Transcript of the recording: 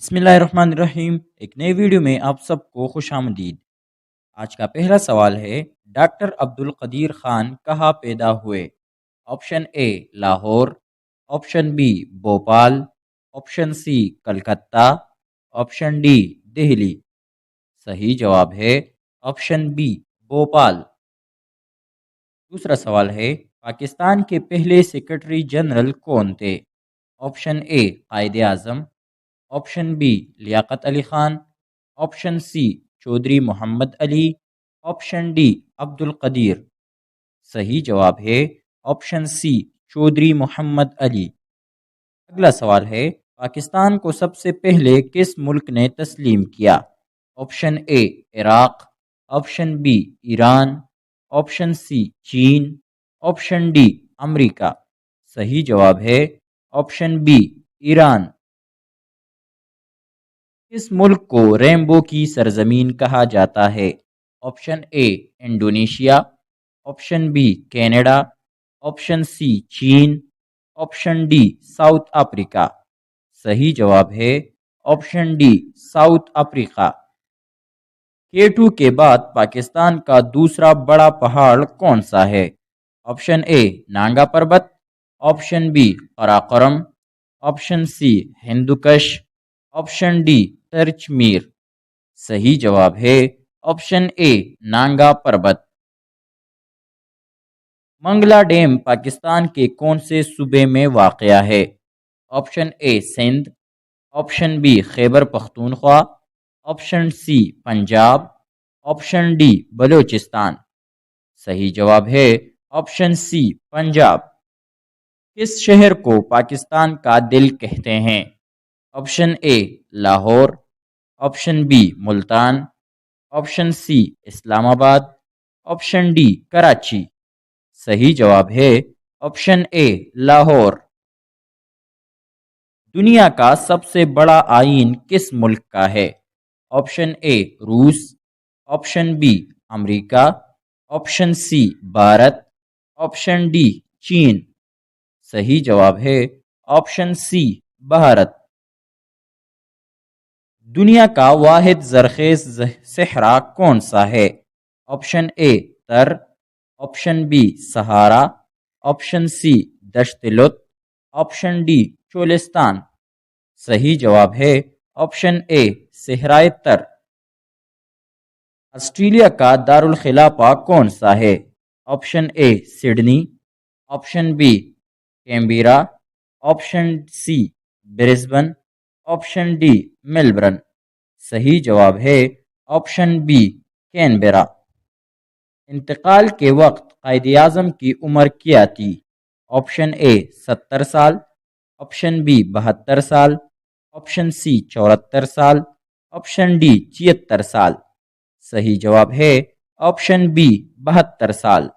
बिस्मिल्लाहिर्रहमानिर्रहीम। एक नई वीडियो में आप सबको खुश आमदीद। आज का पहला सवाल है, डॉक्टर अब्दुल कदीर खान कहाँ पैदा हुए? Option A Lahore, option B Bhopal, option C Calcutta, option D Delhi. सही जवाब है ऑप्शन बी भोपाल। दूसरा सवाल है, पाकिस्तान के पहले सेक्रेटरी जनरल कौन थे? Option A Quaid-e Azam, option B Liaquat Ali Khan, option C Chaudhry Muhammad Ali, option D Abdul Qadeer. सही जवाब है ऑप्शन सी चौधरी मोहम्मद अली। अगला सवाल है, पाकिस्तान को सबसे पहले किस मुल्क ने तस्लीम किया? Option A Iraq, option B Iran, option C चीन, ऑप्शन डी अमेरिका। सही जवाब है ऑप्शन बी ईरान। किस मुल्क को रेनबो की सरजमीन कहा जाता है? Option A Indonesia, option B Canada, option C चीन, ऑप्शन डी साउथ अफ्रीका। सही जवाब है option D South Africa. K two के बाद पाकिस्तान का दूसरा बड़ा पहाड़ कौन सा है? Option A Nanga Parbat, option B Karakoram, option C Hindu Kush, option D Tirich Mir. सही जवाब है ऑप्शन ए नांगा पर्वत। मंगला डैम पाकिस्तान के कौन से सूबे में वाक़या है? Option A Sindh, option B Khyber Pakhtunkhwa, option C Punjab, option D Balochistan. सही जवाब है ऑप्शन सी पंजाब। किस शहर को पाकिस्तान का दिल कहते हैं? Option A Lahore, option B Multan, option C Islamabad, option D Karachi. सही जवाब है ऑप्शन ए लाहौर। दुनिया का सबसे बड़ा आईन किस मुल्क का है? ऑप्शन ए रूस, option B America, option C Bharat, option D चीन। सही जवाब है ऑप्शन सी भारत। दुनिया का वाहिद जरखेज सहरा कौन सा है? ऑप्शन ए तर, ऑप्शन बी सहारा, ऑप्शन सी दश्त लुत्फ, ऑप्शन डी चोलिस्तान। सही जवाब है ऑप्शन ए सहराए तर। ऑस्ट्रेलिया का दारुल खिलाफा कौन सा है? Option A Sydney, option B Canberra, option C Brisbane, option D Melbourne. सही जवाब है ऑप्शन बी कैनबेरा। इंतकाल के वक्त कायदे आज़म की उम्र क्या थी? ऑप्शन ए 70 साल, ऑप्शन बी 72 साल, ऑप्शन सी 74 साल, ऑप्शन डी 76 साल। सही जवाब है ऑप्शन बी 72 साल।